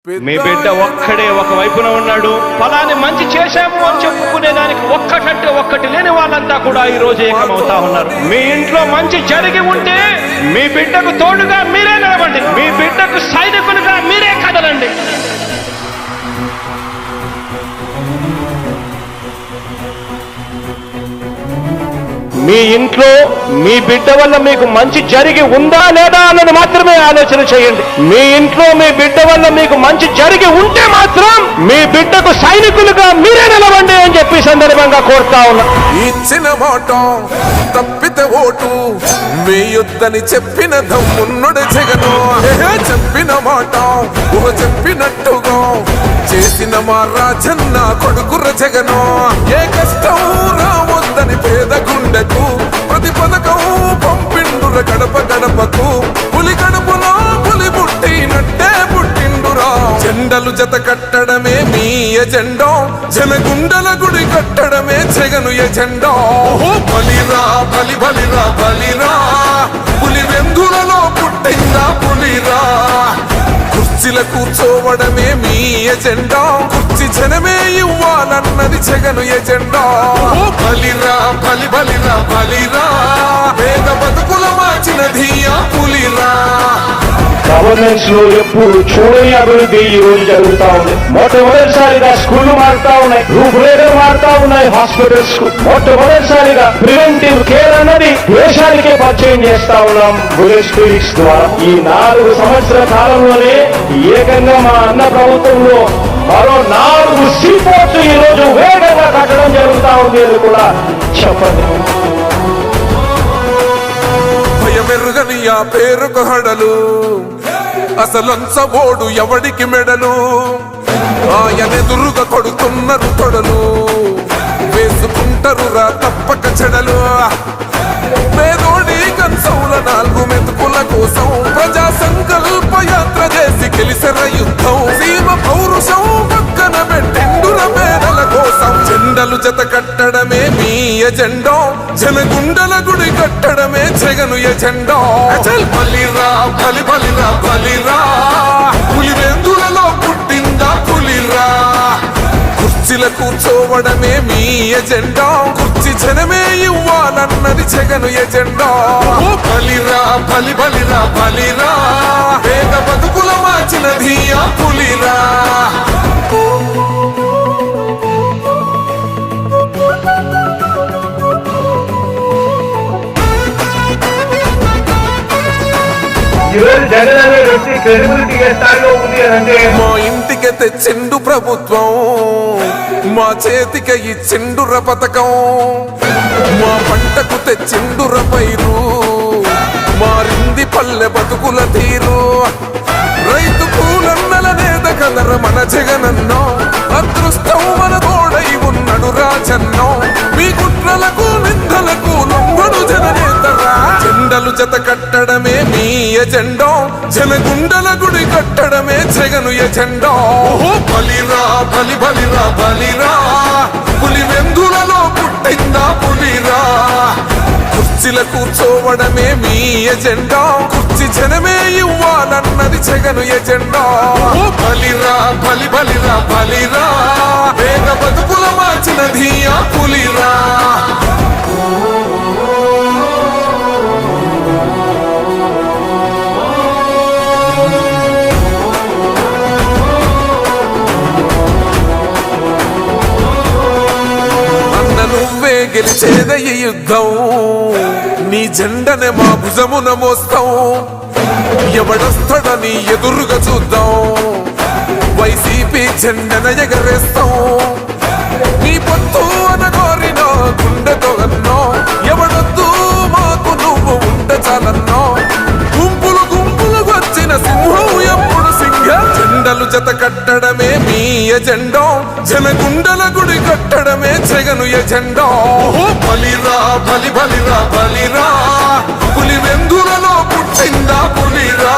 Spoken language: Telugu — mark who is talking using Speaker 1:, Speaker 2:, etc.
Speaker 1: మీ బిడ్డ ఒక్కడే ఒక వైపున ఉన్నాడు. ఫలాన్ని మంచి చేశాము అని చెప్పుకునే దానికి ఒక్కటంటే ఒక్కటి లేని వాళ్ళంతా కూడా ఈ రోజు ఏకమవుతా ఉన్నారు. మీ ఇంట్లో మంచి జరిగి ఉంటే మీ బిడ్డకు తోడుగా మీరే నిలబండి, మీ బిడ్డకు సైనికులుగా మీరే కదలండి. మీ ఇంట్లో మీ బిడ్డ వల్ల మీకు మంచి జరిగి ఉందా లేదా అన్నది మాత్రమే ఆలోచన చేయండి. మీ ఇంట్లో మీ బిడ్డ వల్ల మీకు మంచి జరిగి ఉంటే మాత్రం మీ బిడ్డకు సైనికులుగా మీరే నిలవండి అని చెప్పి సందర్భంగా కోరుతా ఉన్నా.
Speaker 2: ఇచ్చిన మాట తప్పితే ఓటు వేయొద్దని చెప్పిన దమ్మున్నడు జగను. చెప్పిన మాట చెప్పినట్టుగా చేసిన మా రాజన్న కొడుకుర జగను. ఏ కష్టం రావద్దని పేద గుండెకు ప్రతి పథకం పంపిండుర గడప గడపకు. పులి గడపలో పులి పుట్టినట్టే పుట్టిండురా. జెండలు జత కట్టడమే మీ ఎజెండా, జనగుండల గుడి కట్టడమే జగను ఎజెండా. బలిరా బలి బలిరా బలిరా, పులి వెందులలో పుట్టిందా పులిరా. కుర్చీల కూర్చోవడమే మీ ఎజెండా, కుర్చీ జనమే ఇవ్వాలన్నది జగను ఎజెండా. బలిరా బలి బలిరా బలిరా, పేద బతుకుల మార్చినది ఆ పులిరా.
Speaker 1: గవర్నెన్స్ లో ఎప్పుడు చూడని అభివృద్ధి ఈ రోజు జరుగుతా ఉంది. మొట్టమొదటిసారిగా స్కూళ్లు మారుతా ఉన్నాయి, రూపురేఖలు మారుతా ఉన్నాయి. హాస్పిటల్స్ కు మొట్టమొదటిసారిగా ప్రివెంటివ్ కేర్ అన్నది దేశానికే పరిచయం చేస్తా ఉన్నాం బుల్లెట్ క్లినిక్స్ ద్వారా. ఈ 4 సంవత్సరాల కాలంలోనే ఏకంగా మా అన్న ప్రభుత్వంలో మరో 4 సీపోర్ట్స్ ఈ రోజు వేగంగా కట్టడం జరుగుతా ఉంది అని కూడా చెప్పండి.
Speaker 2: భయమెరుగని ఆ పేరుకు హడలు, అసలంచబోడు ఎవడికి మెడలు. ఆయనెదురుగా కొడుతున్నారు తొడలు, వేసుకుంటారు రా తప్పక చెడలు. పేదోడి కన్సౌల 4 మెతుకుల కోసం ప్రజా సంకల్ప యాత్ర చేసి గెలిసిన యుద్ధం. సీమ పౌరుషం పక్కన పెట్టిండుల పేదల కోసం. జెండలు జత కట్టడమే మీ ఎజెండా, జనగుండల గుడి కట్టడమే జగను ఎజెండా. బలిరా బలి బలిరా బలిరా, పులి వెందులలో పుట్టిందా పులిరా. కుర్చీల కూర్చోవడమే మీ ఎజెండా, కుర్చీ జనమే ఇవ్వాలన్నది జగను ఎజెండా. బలిరా బలి బలిరా బలిరా, పేద బతుకుల మార్చినది ఆ పులిరా.
Speaker 1: జగన్ అనే వ్యక్తి క్రెడిబిలిటీ ఏ స్థాయిలో ఉంది అంటే
Speaker 2: మా ఇంటికి తెచ్చిండు ప్రభుత్వం, మా చేతికి ఇచ్చిండుర పథకం. మా పంటకు తెచ్చిండుర పైరు, మారింది పల్లె బతుకుల తీరు. రైతు కూలన్నల నేత కదర మన జగనన్నో, అదృష్టం మన తోడై ఉన్నడు రాజన్నో. మీ కుట్రలకు నిందలకు లొంగడు జననేతరా. జెండలు జత కట్టడమే మీ ఎజెండా, జనగుండల గుడి కట్టడమే జగను ఎజెండా. బలిరా బలి బలిరా బలిరా, పులి వెందులలో పుట్టిందా పులిరా. కుర్చీల కూర్చోవడమే మీ ఎజెండా, కుర్చీ జనమే ఇవ్వాలన్నది జగను ఎజెండా. బలిరా బలి బలిరా బలిరా, పేద బతుకుల మార్చినది ఆ పులిరా. నువ్వే గెలిచేద ఈ యుద్ధం, నీ జెండనే మా భుజమున మోస్తాం. ఎవడొస్తాడని ఎదురుగా చూద్దాం, వైసీపీ జెండన ఎగరేస్తాం. నీ పొత్తు అనగోరిన గుండెతో అన్నో, ఎవడొద్దు మాకు నువ్వు ఉండ చాలన్నో. గుంపులు గుంపులు వచ్చిన సింహం ఎప్పుడు సింహ. జెండలు జత కట్టడమే మీ ఎజెండా, జనగుండల గుడి కట్టడమే జగను ఎజెండా. బలిరా బలి బలిరా బలిరా, పులి వెందులలో పుట్టిందా పులిరా.